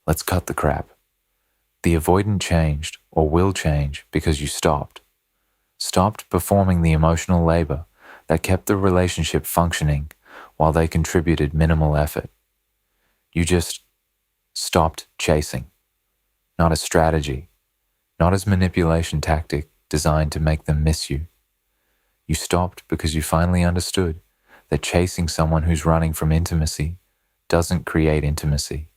Let's cut the crap. The avoidant changed or will change because you stopped. Stopped performing the emotional labor that kept the relationship functioning while they contributed minimal effort. You just stopped chasing. Not a strategy, not as manipulation tactic designed to make them miss you. You stopped because you finally understood that chasing someone who's running from intimacy doesn't create intimacy.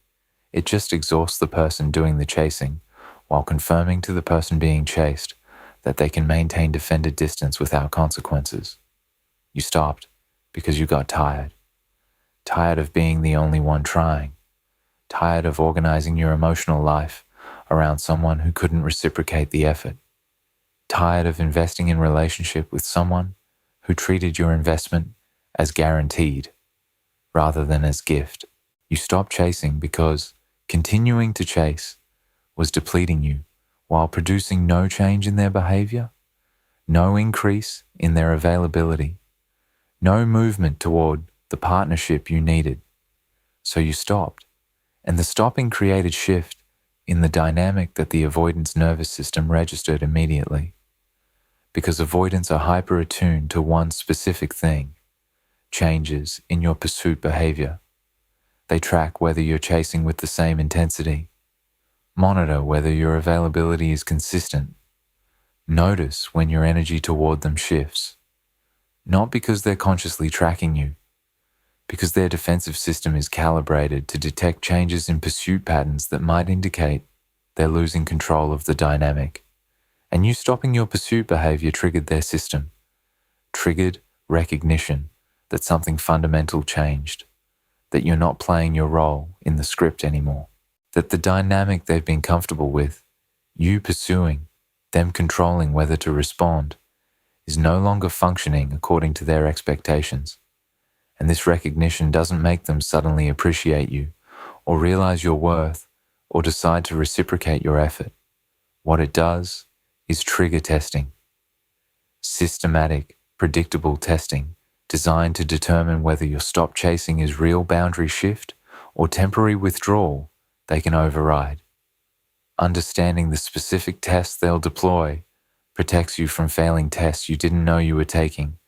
It just exhausts the person doing the chasing while confirming to the person being chased that they can maintain defended distance without consequences. You stopped because you got tired. Tired of being the only one trying. Tired of organizing your emotional life around someone who couldn't reciprocate the effort. Tired of investing in relationship with someone who treated your investment as guaranteed rather than as gift. You stopped chasing because continuing to chase was depleting you while producing no change in their behavior, no increase in their availability, no movement toward the partnership you needed. So you stopped, and the stopping created shift in the dynamic that the avoidance nervous system registered immediately. Because avoidants are hyper-attuned to one specific thing, changes in your pursuit behavior. They track whether you're chasing with the same intensity, monitor whether your availability is consistent, notice when your energy toward them shifts, not because they're consciously tracking you, because their defensive system is calibrated to detect changes in pursuit patterns that might indicate they're losing control of the dynamic. And you stopping your pursuit behavior triggered their system, triggered recognition that something fundamental changed, that you're not playing your role in the script anymore, that the dynamic they've been comfortable with, you pursuing, them controlling whether to respond, is no longer functioning according to their expectations. And this recognition doesn't make them suddenly appreciate you or realize your worth or decide to reciprocate your effort. What it does is trigger testing. Systematic, predictable testing designed to determine whether your stop chasing is real boundary shift or temporary withdrawal they can override. Understanding the specific tests they'll deploy protects you from failing tests you didn't know you were taking.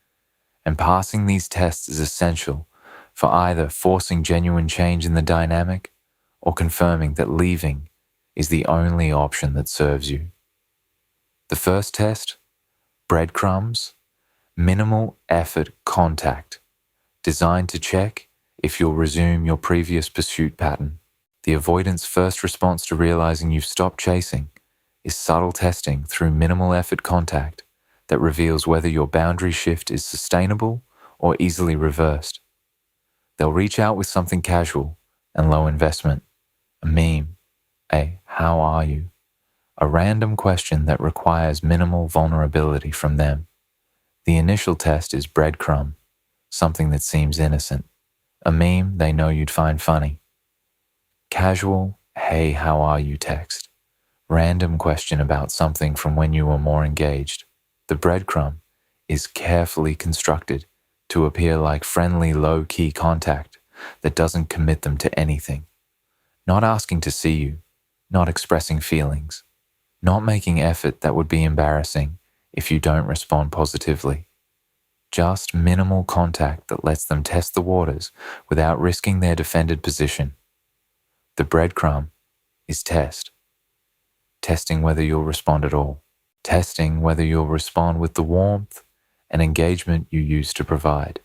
And passing these tests is essential for either forcing genuine change in the dynamic or confirming that leaving is the only option that serves you. The first test, breadcrumbs, minimal effort contact, designed to check if you'll resume your previous pursuit pattern. The avoidant's first response to realizing you've stopped chasing is subtle testing through minimal effort contact that reveals whether your boundary shift is sustainable or easily reversed. They'll reach out with something casual and low investment, a meme, a "how are you?", a random question that requires minimal vulnerability from them. The initial test is breadcrumb, something that seems innocent, a meme they know you'd find funny. Casual, "hey, how are you?" text, random question about something from when you were more engaged. The breadcrumb is carefully constructed to appear like friendly, low-key contact that doesn't commit them to anything. Not asking to see you, not expressing feelings, not making effort that would be embarrassing if you don't respond positively. Just minimal contact that lets them test the waters without risking their defended position. The breadcrumb is test. Testing whether you'll respond at all. Testing whether you'll respond with the warmth and engagement you used to provide.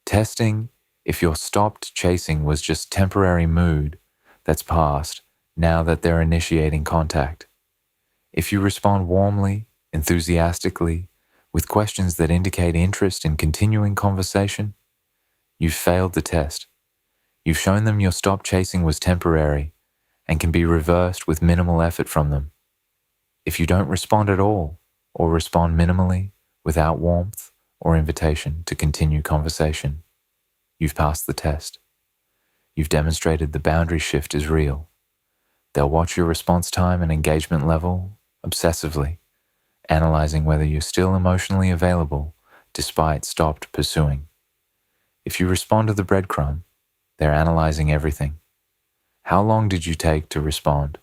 Testing if your stopped chasing was just temporary mood that's passed now that they're initiating contact. If you respond warmly, enthusiastically, with questions that indicate interest in continuing conversation, you've failed the test. You've shown them your stop chasing was temporary and can be reversed with minimal effort from them. If you don't respond at all, or respond minimally, without warmth or invitation to continue conversation, you've passed the test. You've demonstrated the boundary shift is real. They'll watch your response time and engagement level obsessively, analyzing whether you're still emotionally available despite stopped pursuing. If you respond to the breadcrumb, they're analyzing everything. How long did you take to respond?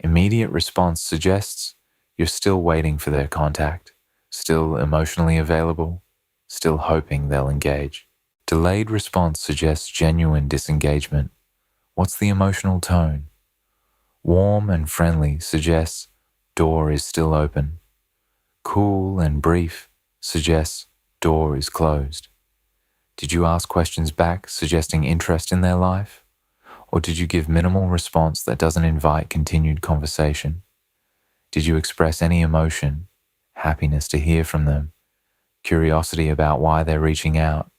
Immediate response suggests you're still waiting for their contact, still emotionally available, still hoping they'll engage. Delayed response suggests genuine disengagement. What's the emotional tone? Warm and friendly suggests door is still open. Cool and brief suggests door is closed. Did you ask questions back suggesting interest in their life? Or did you give minimal response that doesn't invite continued conversation? Did you express any emotion, happiness to hear from them, curiosity about why they're reaching out?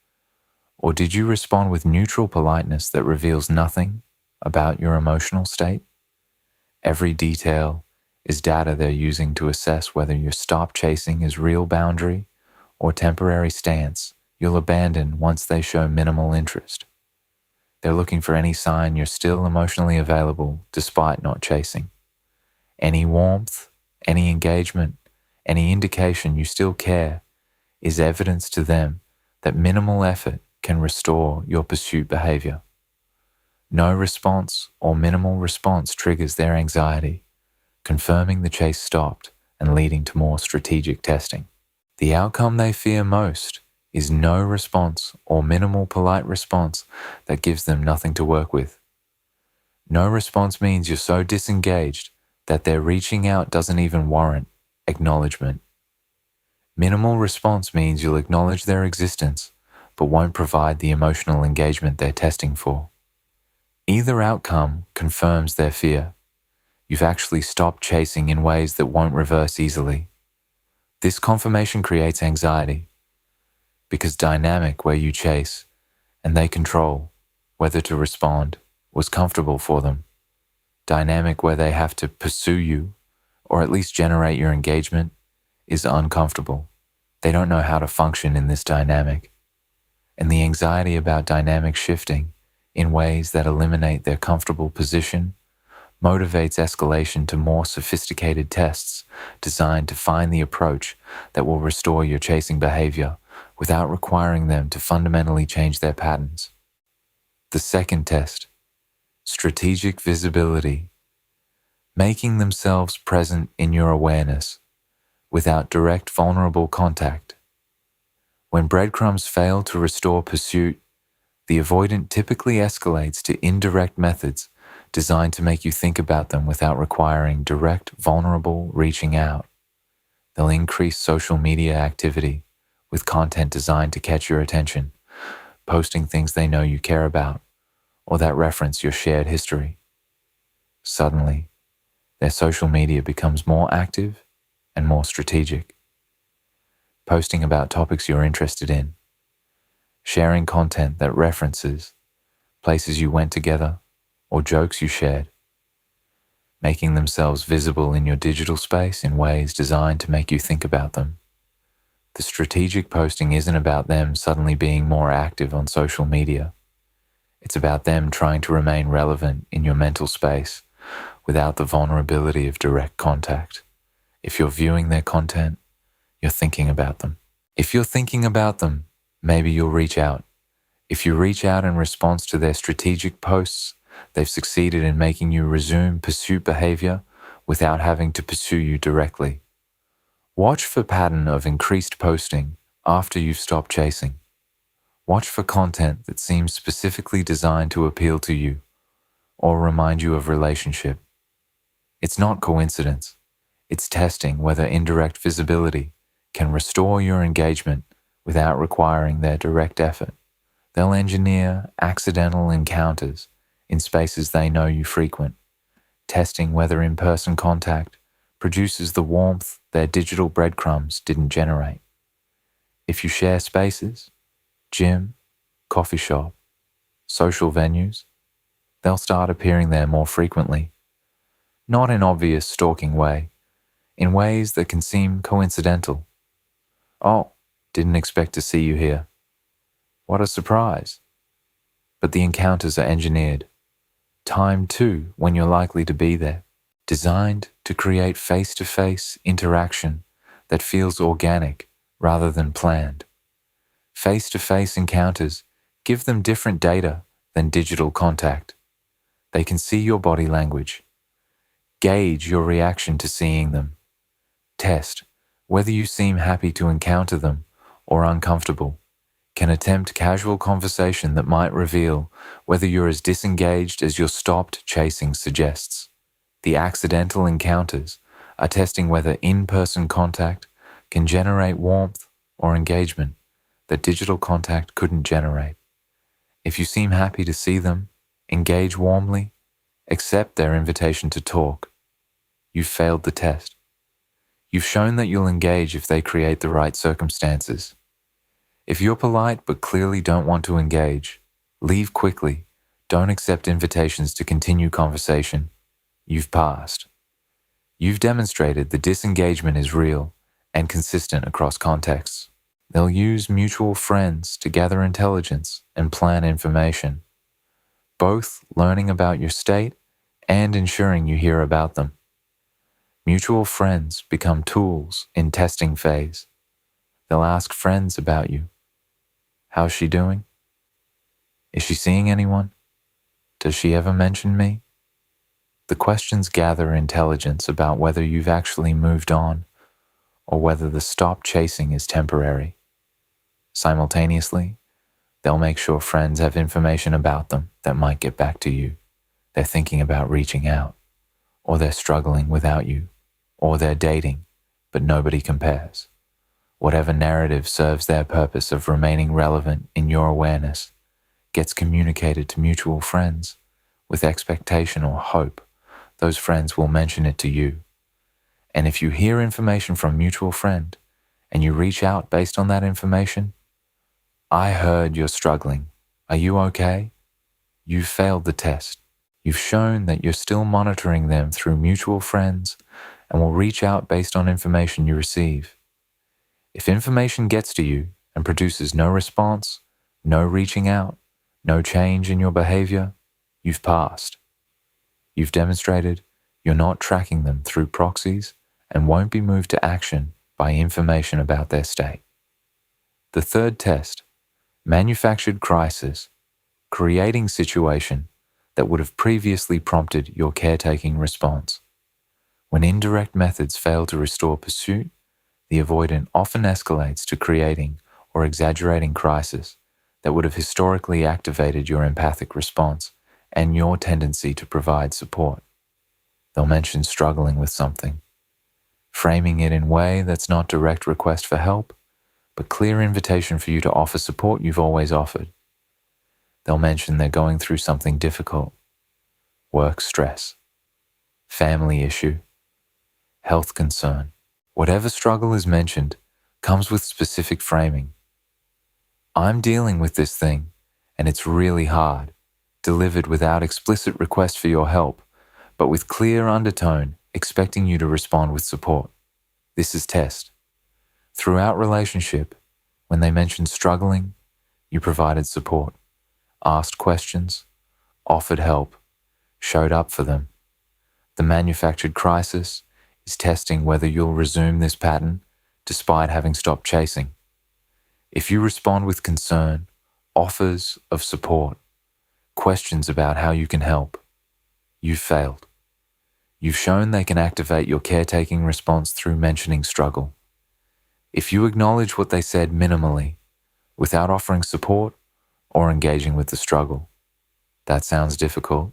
Or did you respond with neutral politeness that reveals nothing about your emotional state? Every detail is data they're using to assess whether your stop chasing is real boundary or temporary stance you'll abandon once they show minimal interest. They're looking for any sign you're still emotionally available despite not chasing. Any warmth, any engagement, any indication you still care is evidence to them that minimal effort can restore your pursuit behavior. No response or minimal response triggers their anxiety, confirming the chase stopped and leading to more strategic testing. The outcome they fear most is no response or minimal polite response that gives them nothing to work with. No response means you're so disengaged that their reaching out doesn't even warrant acknowledgement. Minimal response means you'll acknowledge their existence, but won't provide the emotional engagement they're testing for. Either outcome confirms their fear. You've actually stopped chasing in ways that won't reverse easily. This confirmation creates anxiety, because dynamic where you chase and they control whether to respond was comfortable for them. Dynamic where they have to pursue you, or at least generate your engagement, is uncomfortable. They don't know how to function in this dynamic. And the anxiety about dynamic shifting in ways that eliminate their comfortable position motivates escalation to more sophisticated tests designed to find the approach that will restore your chasing behavior without requiring them to fundamentally change their patterns. The second test, strategic visibility, making themselves present in your awareness without direct vulnerable contact. When breadcrumbs fail to restore pursuit, the avoidant typically escalates to indirect methods designed to make you think about them without requiring direct, vulnerable reaching out. They'll increase social media activity with content designed to catch your attention, posting things they know you care about or that reference your shared history. Suddenly, their social media becomes more active and more strategic, posting about topics you're interested in, sharing content that references places you went together or jokes you shared, making themselves visible in your digital space in ways designed to make you think about them. The strategic posting isn't about them suddenly being more active on social media. It's about them trying to remain relevant in your mental space without the vulnerability of direct contact. If you're viewing their content, you're thinking about them. If you're thinking about them, maybe you'll reach out. If you reach out in response to their strategic posts, they've succeeded in making you resume pursuit behavior without having to pursue you directly. Watch for pattern of increased posting after you've stopped chasing. Watch for content that seems specifically designed to appeal to you or remind you of relationship. It's not coincidence. It's testing whether indirect visibility can restore your engagement without requiring their direct effort. They'll engineer accidental encounters in spaces they know you frequent, testing whether in-person contact produces the warmth their digital breadcrumbs didn't generate. If you share spaces, gym, coffee shop, social venues, they'll start appearing there more frequently, not in obvious stalking way, in ways that can seem coincidental. Oh, didn't expect to see you here. What a surprise. But the encounters are engineered, timed to when you're likely to be there, designed to create face-to-face interaction that feels organic rather than planned. Face-to-face encounters give them different data than digital contact. They can see your body language. Gauge your reaction to seeing them. Test whether you seem happy to encounter them or uncomfortable. Can attempt casual conversation that might reveal whether you're as disengaged as your stopped chasing suggests. The accidental encounters are testing whether in-person contact can generate warmth or engagement that digital contact couldn't generate. If you seem happy to see them, engage warmly, accept their invitation to talk. You've failed the test. You've shown that you'll engage if they create the right circumstances. If you're polite but clearly don't want to engage, leave quickly. Don't accept invitations to continue conversation. You've passed. You've demonstrated the disengagement is real and consistent across contexts. They'll use mutual friends to gather intelligence and plan information, both learning about your state and ensuring you hear about them. Mutual friends become tools in testing phase. They'll ask friends about you. How's she doing? Is she seeing anyone? Does she ever mention me? The questions gather intelligence about whether you've actually moved on or whether the stop chasing is temporary. Simultaneously, they'll make sure friends have information about them that might get back to you. They're thinking about reaching out, or they're struggling without you, or they're dating, but nobody compares. Whatever narrative serves their purpose of remaining relevant in your awareness gets communicated to mutual friends with expectation or hope. Those friends will mention it to you. And if you hear information from a mutual friend and you reach out based on that information, I heard you're struggling. Are you okay? You've failed the test. You've shown that you're still monitoring them through mutual friends and will reach out based on information you receive. If information gets to you and produces no response, no reaching out, no change in your behavior, you've passed. You've demonstrated you're not tracking them through proxies and won't be moved to action by information about their state. The third test, manufactured crisis, creating situation that would have previously prompted your caretaking response. When indirect methods fail to restore pursuit, the avoidant often escalates to creating or exaggerating crisis that would have historically activated your empathic response and your tendency to provide support. They'll mention struggling with something, framing it in a way that's not direct request for help, but clear invitation for you to offer support you've always offered. They'll mention they're going through something difficult, work stress, family issue, health concern. Whatever struggle is mentioned comes with specific framing. I'm dealing with this thing, and it's really hard, delivered without explicit request for your help, but with clear undertone, expecting you to respond with support. This is test. Throughout relationship, when they mentioned struggling, you provided support, asked questions, offered help, showed up for them. The manufactured crisis is testing whether you'll resume this pattern despite having stopped chasing. If you respond with concern, offers of support, questions about how you can help, you've failed. You've shown they can activate your caretaking response through mentioning struggle. If you acknowledge what they said minimally, without offering support or engaging with the struggle, that sounds difficult.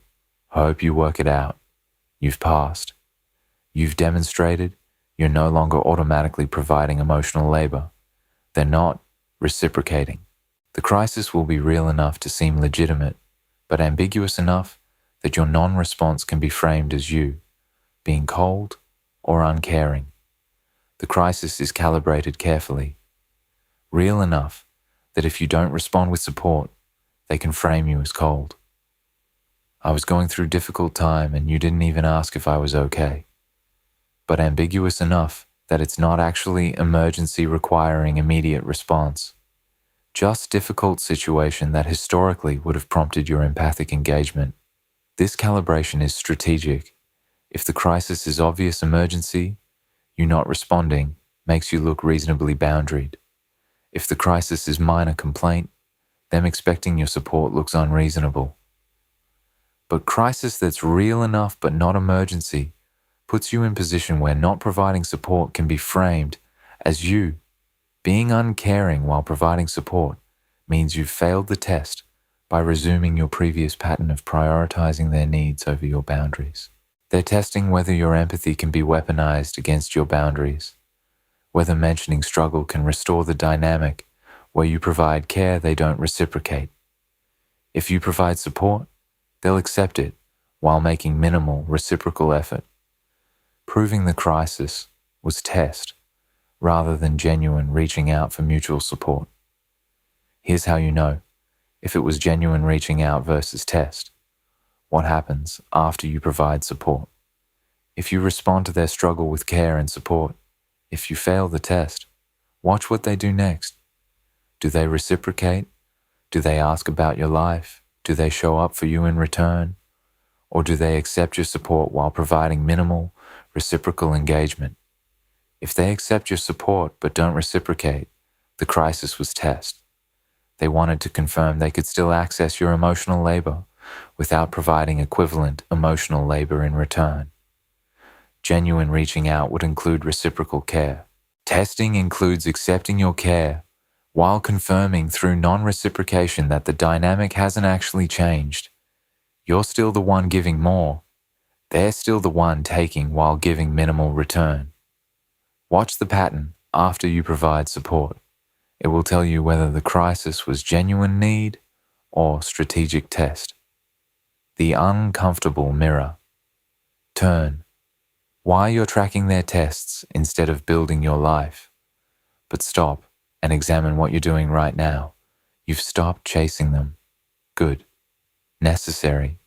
I hope you work it out. You've passed. You've demonstrated you're no longer automatically providing emotional labor. They're not reciprocating. The crisis will be real enough to seem legitimate, but ambiguous enough that your non-response can be framed as you being cold or uncaring. The crisis is calibrated carefully, real enough that if you don't respond with support, they can frame you as cold. I was going through a difficult time and you didn't even ask if I was okay. But ambiguous enough that it's not actually emergency requiring immediate response. Just difficult situation that historically would have prompted your empathic engagement. This calibration is strategic. If the crisis is obvious emergency, you not responding makes you look reasonably boundaried. If the crisis is minor complaint, them expecting your support looks unreasonable. But crisis that's real enough but not emergency puts you in position where not providing support can be framed as you being uncaring while providing support means you've failed the test by resuming your previous pattern of prioritizing their needs over your boundaries. They're testing whether your empathy can be weaponized against your boundaries, whether mentioning struggle can restore the dynamic where you provide care they don't reciprocate. If you provide support, they'll accept it while making minimal reciprocal effort. Proving the crisis was test rather than genuine reaching out for mutual support. Here's how you know if it was genuine reaching out versus test. What happens after you provide support? If you respond to their struggle with care and support, if you fail the test, watch what they do next. Do they reciprocate? Do they ask about your life? Do they show up for you in return? Or do they accept your support while providing minimal, reciprocal engagement? If they accept your support but don't reciprocate, the crisis was test. They wanted to confirm they could still access your emotional labor without providing equivalent emotional labor in return. Genuine reaching out would include reciprocal care. Testing includes accepting your care while confirming through non-reciprocation that the dynamic hasn't actually changed. You're still the one giving more. They're still the one taking while giving minimal return. Watch the pattern after you provide support. It will tell you whether the crisis was genuine need or strategic test. The uncomfortable mirror. Turn. Why you're tracking their tests instead of building your life. But stop and examine what you're doing right now. You've stopped chasing them. Good. Necessary.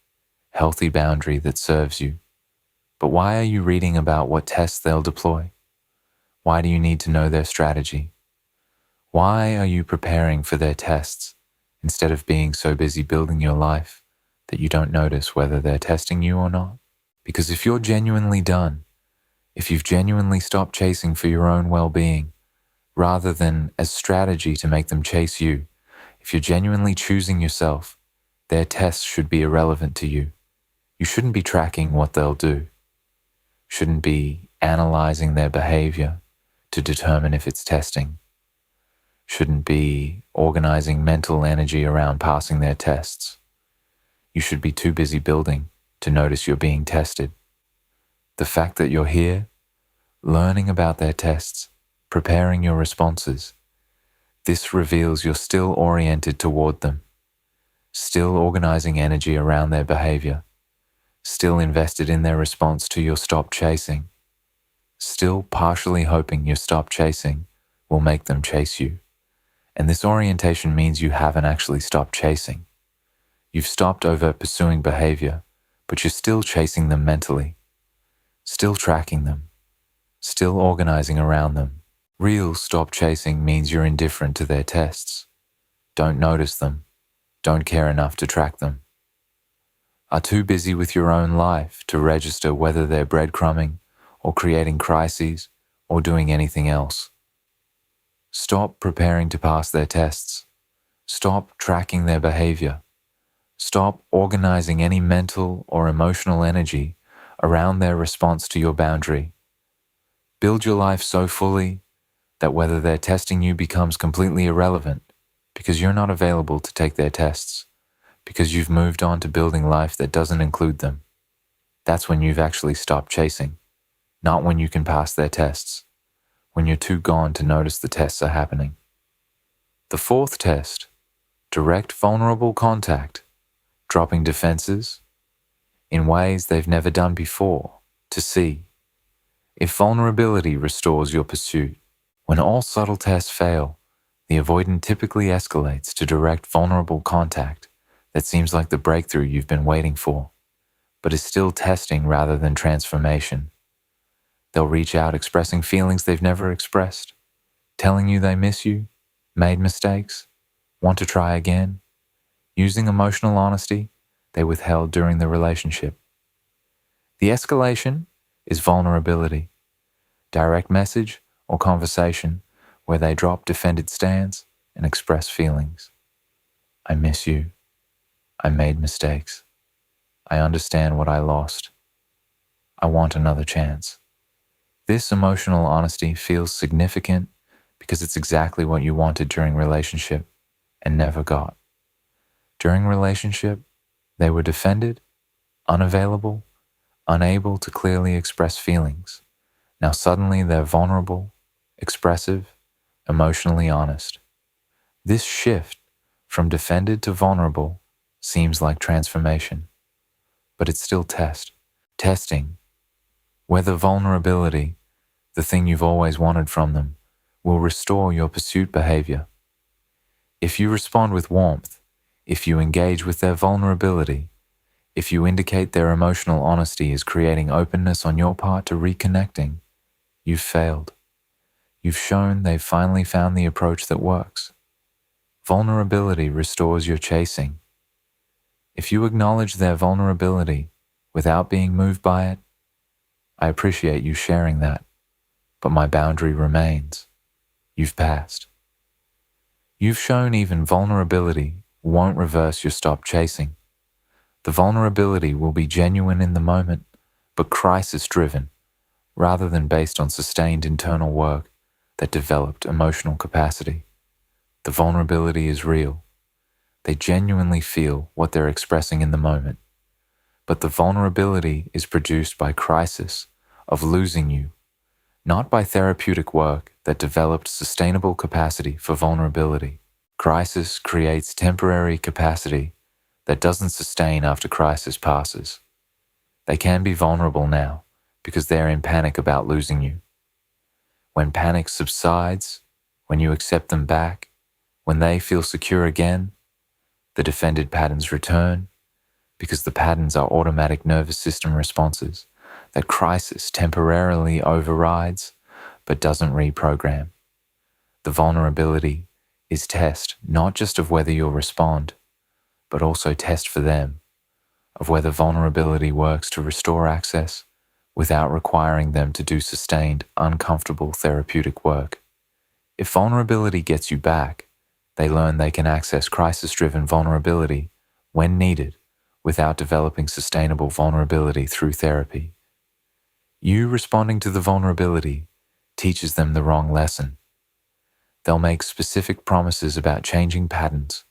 Healthy boundary that serves you. But why are you reading about what tests they'll deploy? Why do you need to know their strategy? Why are you preparing for their tests instead of being so busy building your life that you don't notice whether they're testing you or not? Because if you're genuinely done, if you've genuinely stopped chasing for your own well-being, rather than as strategy to make them chase you, if you're genuinely choosing yourself, their tests should be irrelevant to you. You shouldn't be tracking what they'll do. Shouldn't be analyzing their behavior to determine if it's testing. Shouldn't be organizing mental energy around passing their tests. You should be too busy building to notice you're being tested. The fact that you're here, learning about their tests, preparing your responses, this reveals you're still oriented toward them, still organizing energy around their behavior, still invested in their response to your stop chasing, still partially hoping your stop chasing will make them chase you. And this orientation means you haven't actually stopped chasing. You've stopped over pursuing behavior, but you're still chasing them mentally, still tracking them, still organizing around them. Real stop chasing means you're indifferent to their tests. Don't notice them, don't care enough to track them. Are too busy with your own life to register whether they're breadcrumbing or creating crises or doing anything else. Stop preparing to pass their tests. Stop tracking their behavior. Stop organizing any mental or emotional energy around their response to your boundary. Build your life so fully that whether they're testing you becomes completely irrelevant because you're not available to take their tests, because you've moved on to building life that doesn't include them. That's when you've actually stopped chasing, not when you can pass their tests, when you're too gone to notice the tests are happening. The fourth test, direct vulnerable contact, dropping defenses in ways they've never done before to see if vulnerability restores your pursuit. When all subtle tests fail, the avoidant typically escalates to direct vulnerable contact that seems like the breakthrough you've been waiting for, but is still testing rather than transformation. They'll reach out expressing feelings they've never expressed, telling you they miss you, made mistakes, want to try again, using emotional honesty they withheld during the relationship. The escalation is vulnerability, direct message or conversation where they drop defended stance and express feelings. I miss you. I made mistakes. I understand what I lost. I want another chance. This emotional honesty feels significant because it's exactly what you wanted during relationship and never got. During relationship, they were defended, unavailable, unable to clearly express feelings. Now suddenly they're vulnerable, expressive, emotionally honest. This shift from defended to vulnerable seems like transformation, but it's still testing whether vulnerability, the thing you've always wanted from them, will restore your pursuit behavior. If you respond with warmth, if you engage with their vulnerability, if you indicate their emotional honesty is creating openness on your part to reconnecting, you've failed. You've shown they've finally found the approach that works. Vulnerability restores your chasing. If you acknowledge their vulnerability without being moved by it, I appreciate you sharing that, but my boundary remains. You've passed. You've shown even vulnerability won't reverse your stop chasing. The vulnerability will be genuine in the moment, but crisis-driven, rather than based on sustained internal work that developed emotional capacity. The vulnerability is real. They genuinely feel what they're expressing in the moment. But the vulnerability is produced by crisis of losing you, not by therapeutic work that developed sustainable capacity for vulnerability. Crisis creates temporary capacity that doesn't sustain after crisis passes. They can be vulnerable now because they're in panic about losing you. When panic subsides, when you accept them back, when they feel secure again, the defended patterns return because the patterns are automatic nervous system responses that crisis temporarily overrides but doesn't reprogram. The vulnerability is test not just of whether you'll respond, but also test for them of whether vulnerability works to restore access without requiring them to do sustained, uncomfortable therapeutic work. If vulnerability gets you back, they learn they can access crisis-driven vulnerability when needed without developing sustainable vulnerability through therapy. You responding to the vulnerability teaches them the wrong lesson. They'll make specific promises about changing patterns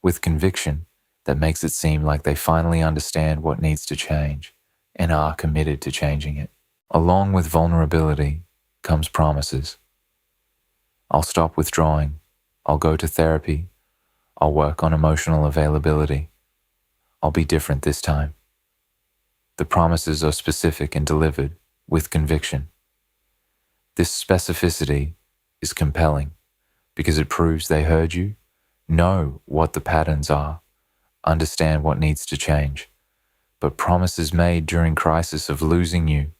with conviction that makes it seem like they finally understand what needs to change and are committed to changing it. Along with vulnerability comes promises. I'll stop withdrawing. I'll go to therapy. I'll work on emotional availability. I'll be different this time. The promises are specific and delivered with conviction. This specificity is compelling because it proves they heard you, know what the patterns are, understand what needs to change. But promises made during crisis of losing you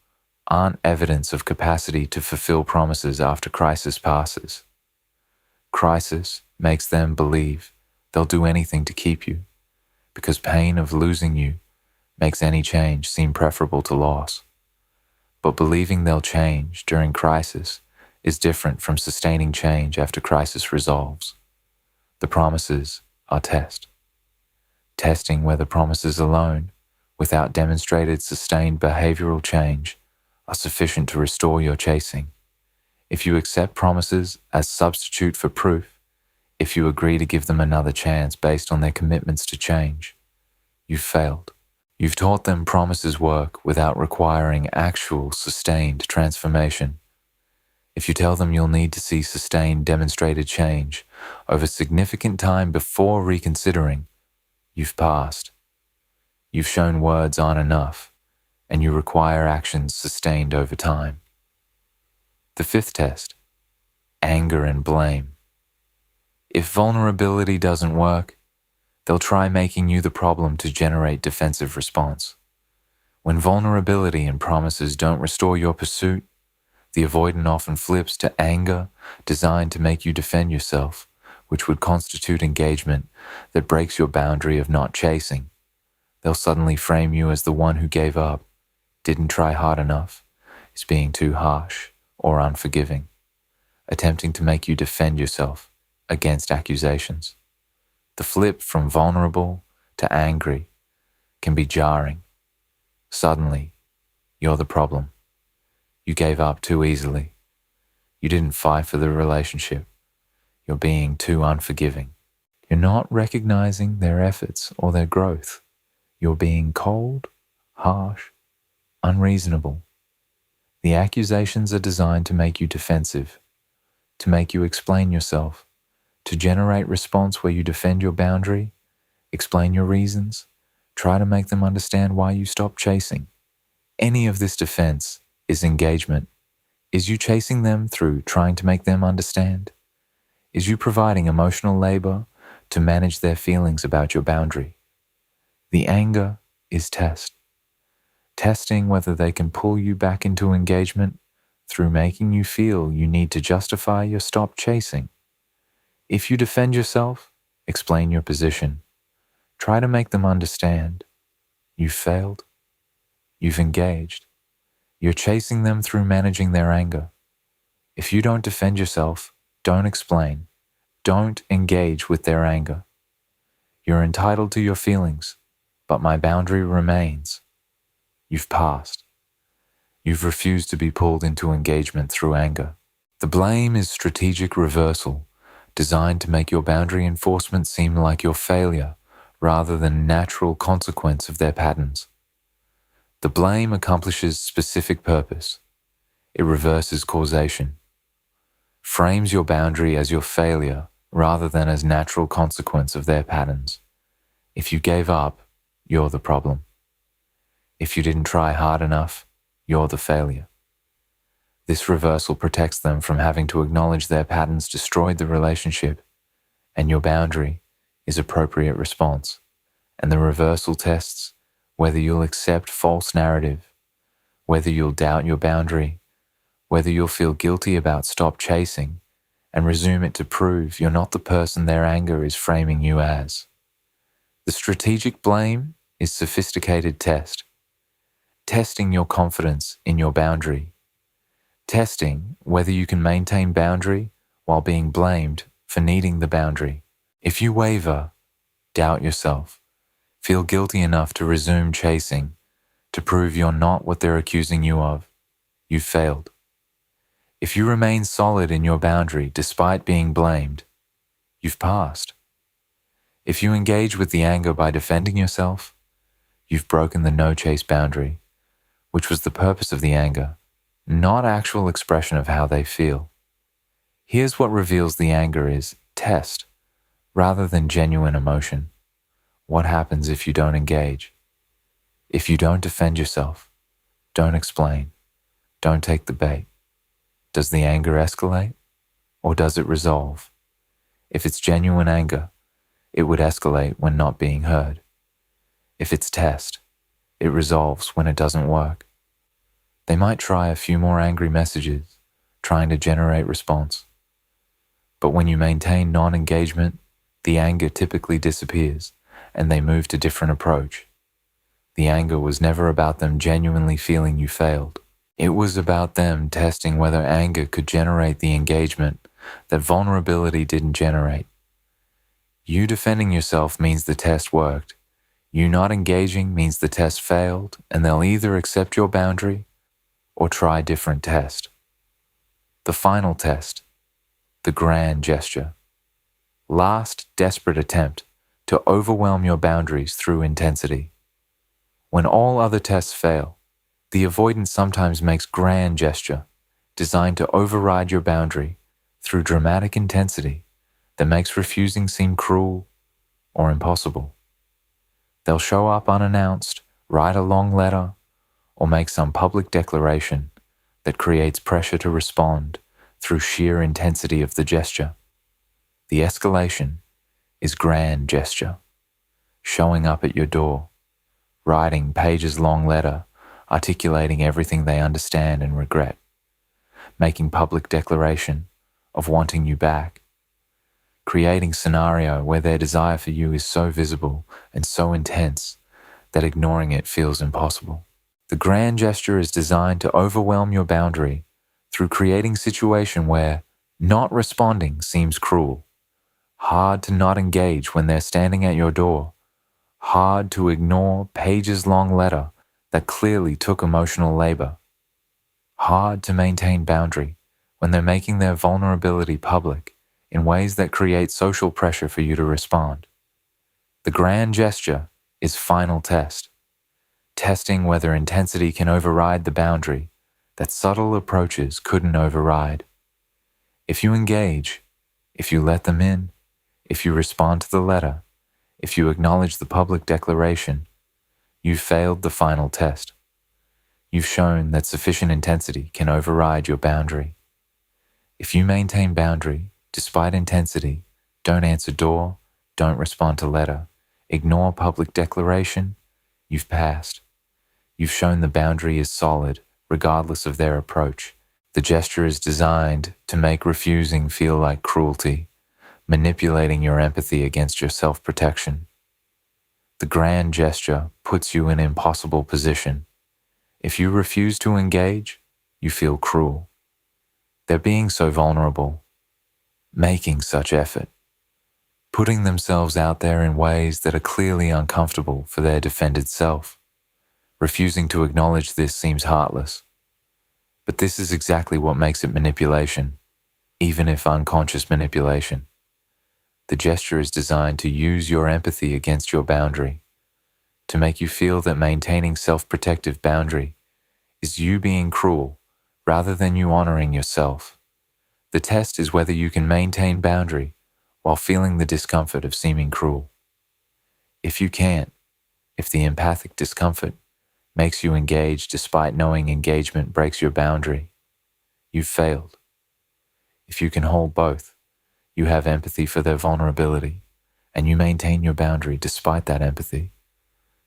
aren't evidence of capacity to fulfill promises after crisis passes. Crisis makes them believe they'll do anything to keep you, because pain of losing you makes any change seem preferable to loss. But believing they'll change during crisis is different from sustaining change after crisis resolves. The promises are testing whether promises alone, without demonstrated sustained behavioral change, are sufficient to restore your chasing. If you accept promises as substitute for proof, if you agree to give them another chance based on their commitments to change, you've failed. You've taught them promises work without requiring actual, sustained transformation. If you tell them you'll need to see sustained, demonstrated change over significant time before reconsidering, you've passed. You've shown words aren't enough, and you require actions sustained over time. The fifth test, anger and blame. If vulnerability doesn't work, they'll try making you the problem to generate defensive response. When vulnerability and promises don't restore your pursuit, the avoidant often flips to anger designed to make you defend yourself, which would constitute engagement that breaks your boundary of not chasing. They'll suddenly frame you as the one who gave up, didn't try hard enough, is being too harsh or unforgiving, attempting to make you defend yourself against accusations. The flip from vulnerable to angry can be jarring. Suddenly, you're the problem. You gave up too easily. You didn't fight for the relationship. You're being too unforgiving. You're not recognizing their efforts or their growth. You're being cold, harsh, unreasonable. The accusations are designed to make you defensive, to make you explain yourself, to generate response where you defend your boundary, explain your reasons, try to make them understand why you stopped chasing. Any of this defense is engagement. Is you chasing them through trying to make them understand? Is you providing emotional labor to manage their feelings about your boundary? The anger is test. Testing whether they can pull you back into engagement through making you feel you need to justify your stop chasing. If you defend yourself, explain your position. Try to make them understand. You've failed. You've engaged. You're chasing them through managing their anger. If you don't defend yourself, don't explain. Don't engage with their anger. You're entitled to your feelings, but my boundary remains. You've passed. You've refused to be pulled into engagement through anger. The blame is strategic reversal, designed to make your boundary enforcement seem like your failure rather than natural consequence of their patterns. The blame accomplishes specific purpose. It reverses causation, frames your boundary as your failure rather than as natural consequence of their patterns. If you gave up, you're the problem. If you didn't try hard enough, you're the failure. This reversal protects them from having to acknowledge their patterns destroyed the relationship, and your boundary is appropriate response. And the reversal tests whether you'll accept false narrative, whether you'll doubt your boundary, whether you'll feel guilty about stop chasing and resume it to prove you're not the person their anger is framing you as. The strategic blame is sophisticated test. Testing your confidence in your boundary. Testing whether you can maintain boundary while being blamed for needing the boundary. If you waver, doubt yourself, feel guilty enough to resume chasing, to prove you're not what they're accusing you of, you've failed. If you remain solid in your boundary despite being blamed, you've passed. If you engage with the anger by defending yourself, you've broken the no-chase boundary, which was the purpose of the anger, not actual expression of how they feel. Here's what reveals the anger is test, rather than genuine emotion. What happens if you don't engage? If you don't defend yourself, don't explain, don't take the bait. Does the anger escalate, or does it resolve? If it's genuine anger, it would escalate when not being heard. If it's test, it resolves when it doesn't work. They might try a few more angry messages, trying to generate response. But when you maintain non-engagement, the anger typically disappears, and they move to different approach. The anger was never about them genuinely feeling you failed. It was about them testing whether anger could generate the engagement that vulnerability didn't generate. You defending yourself means the test worked. You not engaging means the test failed, and they'll either accept your boundary or try a different test. The final test, the grand gesture. Last desperate attempt to overwhelm your boundaries through intensity. When all other tests fail, the avoidant sometimes makes grand gesture, designed to override your boundary through dramatic intensity that makes refusing seem cruel or impossible. They'll show up unannounced, write a long letter, or make some public declaration that creates pressure to respond through sheer intensity of the gesture. The escalation is grand gesture, showing up at your door, writing pages-long letter, articulating everything they understand and regret, making public declaration of wanting you back, creating scenario where their desire for you is so visible and so intense that ignoring it feels impossible. The grand gesture is designed to overwhelm your boundary through creating situation where not responding seems cruel, hard to not engage when they're standing at your door, hard to ignore pages-long letter that clearly took emotional labor, hard to maintain boundary when they're making their vulnerability public in ways that create social pressure for you to respond. The grand gesture is final test, testing whether intensity can override the boundary that subtle approaches couldn't override. If you engage, if you let them in, if you respond to the letter, if you acknowledge the public declaration, you've failed the final test. You've shown that sufficient intensity can override your boundary. If you maintain boundary, despite intensity, don't answer door, don't respond to letter, ignore public declaration, you've passed. You've shown the boundary is solid, regardless of their approach. The gesture is designed to make refusing feel like cruelty, manipulating your empathy against your self-protection. The grand gesture puts you in an impossible position. If you refuse to engage, you feel cruel. They're being so vulnerable, making such effort, putting themselves out there in ways that are clearly uncomfortable for their defended self. Refusing to acknowledge this seems heartless. But this is exactly what makes it manipulation, even if unconscious manipulation. The gesture is designed to use your empathy against your boundary, to make you feel that maintaining self-protective boundary is you being cruel rather than you honoring yourself. The test is whether you can maintain boundary while feeling the discomfort of seeming cruel. If you can't, if the empathic discomfort makes you engage despite knowing engagement breaks your boundary, you've failed. If you can hold both, you have empathy for their vulnerability, and you maintain your boundary despite that empathy,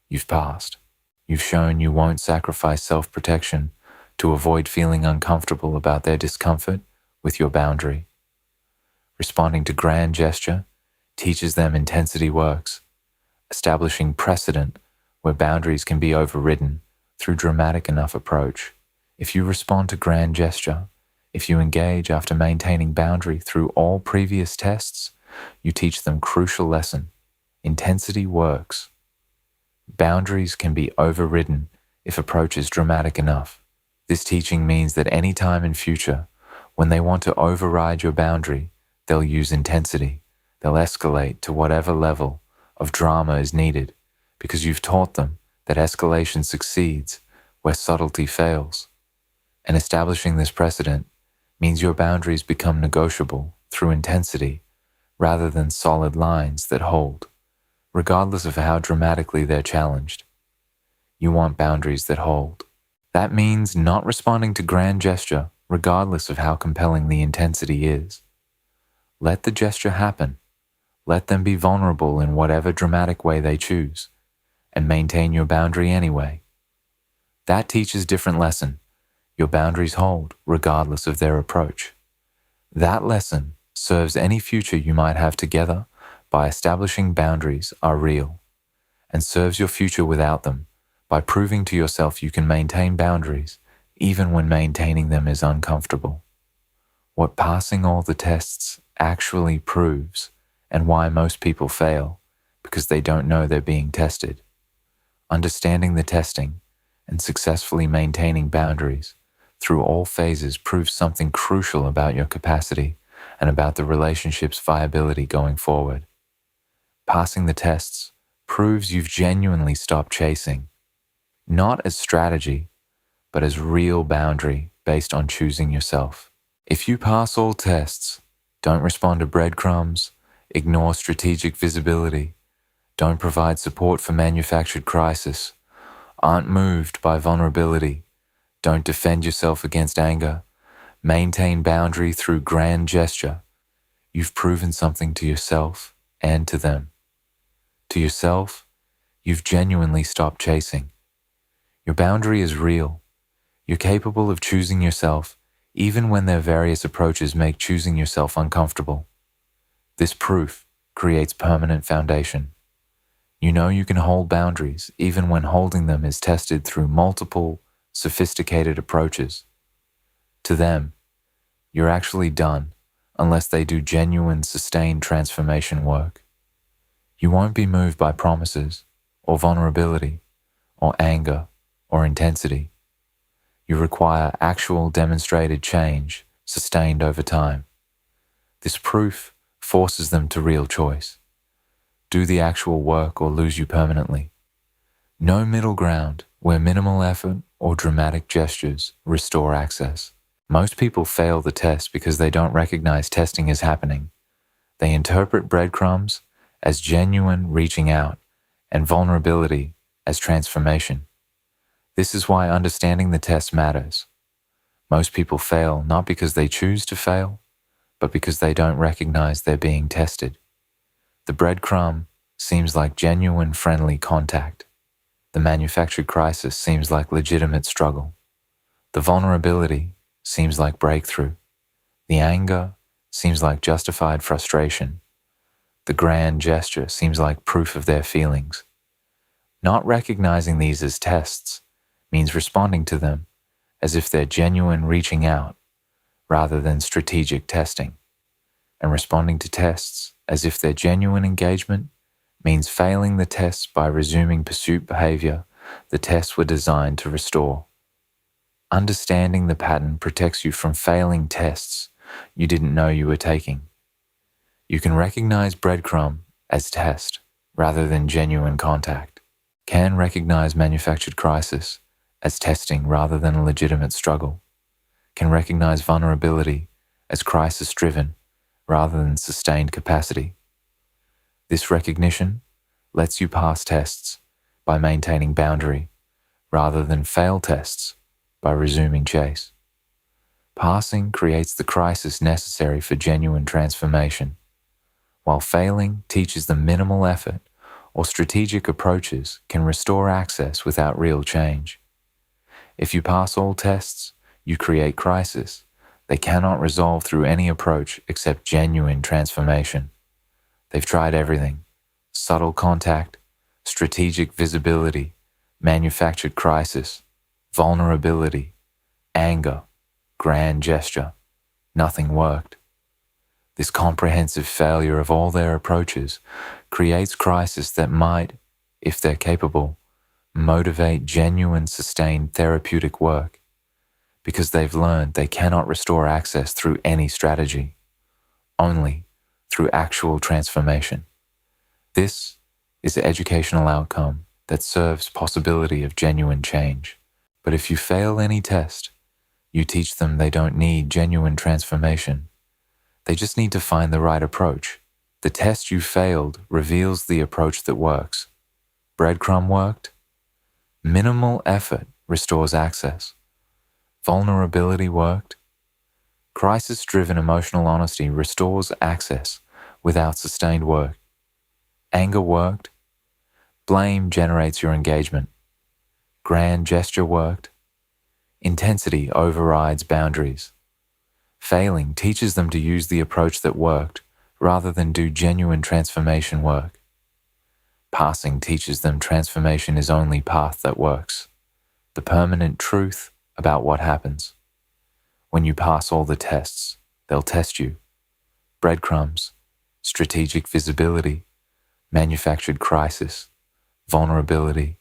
you've passed. You've shown you won't sacrifice self-protection to avoid feeling uncomfortable about their discomfort with your boundary. Responding to grand gesture teaches them intensity works, establishing precedent where boundaries can be overridden through dramatic enough approach. If you respond to grand gesture, if you engage after maintaining boundary through all previous tests, you teach them crucial lesson. Intensity works. Boundaries can be overridden if approach is dramatic enough. This teaching means that any time in future, when they want to override your boundary, they'll use intensity. They'll escalate to whatever level of drama is needed, because you've taught them that escalation succeeds where subtlety fails. And establishing this precedent means your boundaries become negotiable through intensity rather than solid lines that hold, regardless of how dramatically they're challenged. You want boundaries that hold. That means not responding to grand gesture regardless of how compelling the intensity is. Let the gesture happen. Let them be vulnerable in whatever dramatic way they choose, and maintain your boundary anyway. That teaches different lesson. Your boundaries hold regardless of their approach. That lesson serves any future you might have together by establishing boundaries are real, and serves your future without them by proving to yourself you can maintain boundaries even when maintaining them is uncomfortable. What passing all the tests actually proves, and why most people fail, because they don't know they're being tested. Understanding the testing and successfully maintaining boundaries through all phases proves something crucial about your capacity and about the relationship's viability going forward. Passing the tests proves you've genuinely stopped chasing, not as strategy, but as real boundary based on choosing yourself. If you pass all tests, don't respond to breadcrumbs, ignore strategic visibility, don't provide support for manufactured crisis, aren't moved by vulnerability, don't defend yourself against anger, maintain boundary through grand gesture, you've proven something to yourself and to them. To yourself, you've genuinely stopped chasing. Your boundary is real. You're capable of choosing yourself even when their various approaches make choosing yourself uncomfortable. This proof creates permanent foundation. You know you can hold boundaries even when holding them is tested through multiple, sophisticated approaches. To them, you're actually done unless they do genuine, sustained transformation work. You won't be moved by promises. or vulnerability, or anger, or intensity. You require actual demonstrated change sustained over time. This proof forces them to real choice. Do the actual work or lose you permanently. No middle ground where minimal effort or dramatic gestures restore access. Most people fail the test because they don't recognize testing is happening. They interpret breadcrumbs as genuine reaching out and vulnerability as transformation. This is why understanding the test matters. Most people fail not because they choose to fail, but because they don't recognize they're being tested. The breadcrumb seems like genuine friendly contact. The manufactured crisis seems like legitimate struggle. The vulnerability seems like breakthrough. The anger seems like justified frustration. The grand gesture seems like proof of their feelings. Not recognizing these as tests means responding to them as if they're genuine reaching out rather than strategic testing. And responding to tests as if they're genuine engagement means failing the tests by resuming pursuit behavior the tests were designed to restore. Understanding the pattern protects you from failing tests you didn't know you were taking. You can recognize breadcrumb as test rather than genuine contact. Can recognize manufactured crisis as testing rather than a legitimate struggle. Can recognize vulnerability as crisis-driven rather than sustained capacity. This recognition lets you pass tests by maintaining boundary rather than fail tests by resuming chase. Passing creates the crisis necessary for genuine transformation, while failing teaches them minimal effort or strategic approaches can restore access without real change. If you pass all tests, you create crisis. They cannot resolve through any approach except genuine transformation. They've tried everything: subtle contact, strategic visibility, manufactured crisis, vulnerability, anger, grand gesture. Nothing worked. This comprehensive failure of all their approaches creates crisis that might, if they're capable, motivate genuine sustained therapeutic work, because they've learned they cannot restore access through any strategy, only through actual transformation. This is the educational outcome that serves possibility of genuine change. But if you fail any test, you teach them they don't need genuine transformation. They just need to find the right approach. The test you failed reveals the approach that works. Breadcrumb worked. Minimal effort restores access. Vulnerability worked. Crisis-driven emotional honesty restores access without sustained work. Anger worked. Blame generates your engagement. Grand gesture worked. Intensity overrides boundaries. Failing teaches them to use the approach that worked rather than do genuine transformation work. Passing teaches them transformation is only path that works, the permanent truth about what happens. When you pass all the tests, they'll test you. Breadcrumbs, strategic visibility, manufactured crisis, vulnerability,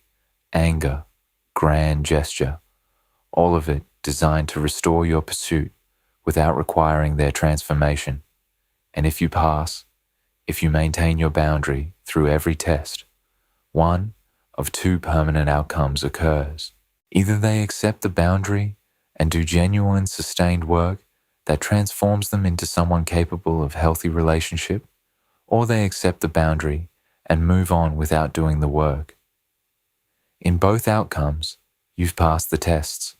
anger, grand gesture, all of it designed to restore your pursuit without requiring their transformation. And if you pass, if you maintain your boundary through every test, one of two permanent outcomes occurs. Either they accept the boundary and do genuine, sustained work that transforms them into someone capable of healthy relationship, or they accept the boundary and move on without doing the work. In both outcomes, you've passed the tests.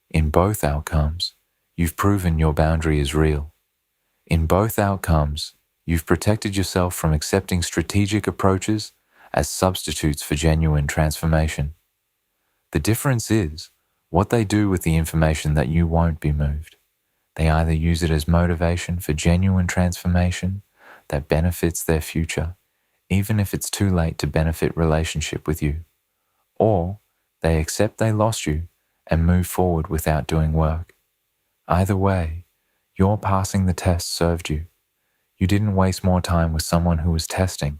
In both outcomes, you've proven your boundary is real. In both outcomes, you've protected yourself from accepting strategic approaches as substitutes for genuine transformation. The difference is what they do with the information that you won't be moved. They either use it as motivation for genuine transformation that benefits their future, even if it's too late to benefit relationship with you, or they accept they lost you and move forward without doing work. Either way, your passing the test served you. You didn't waste more time with someone who was testing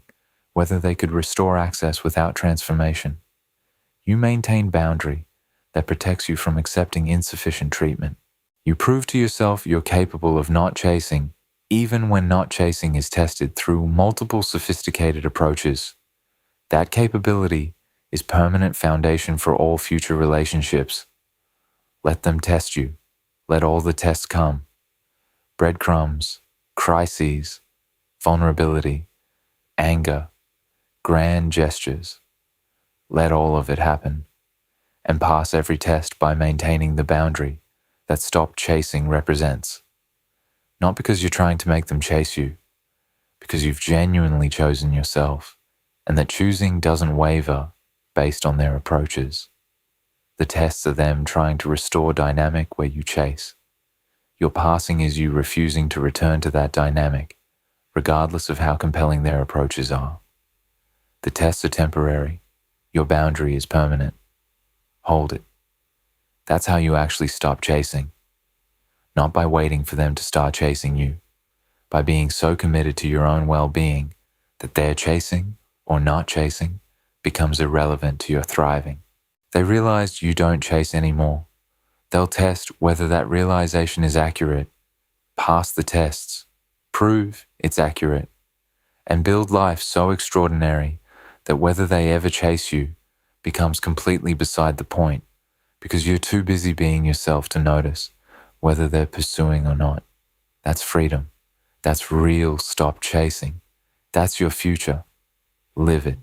whether they could restore access without transformation. You maintain boundary that protects you from accepting insufficient treatment. You prove to yourself you're capable of not chasing, even when not chasing is tested through multiple sophisticated approaches. That capability is permanent foundation for all future relationships. Let them test you. Let all the tests come. Breadcrumbs, crises, vulnerability, anger, grand gestures. Let all of it happen, and pass every test by maintaining the boundary that stop chasing represents. Not because you're trying to make them chase you, because you've genuinely chosen yourself, and that choosing doesn't waver based on their approaches. The tests are them trying to restore dynamic where you chase. Your passing is you refusing to return to that dynamic, regardless of how compelling their approaches are. The tests are temporary. Your boundary is permanent. Hold it. That's how you actually stop chasing. Not by waiting for them to start chasing you, by being so committed to your own well-being that their chasing or not chasing becomes irrelevant to your thriving. They realize you don't chase anymore. They'll test whether that realization is accurate, pass the tests, prove it's accurate, and build life so extraordinary that whether they ever chase you becomes completely beside the point, because you're too busy being yourself to notice whether they're pursuing or not. That's freedom. That's real stop chasing. That's your future. Live it.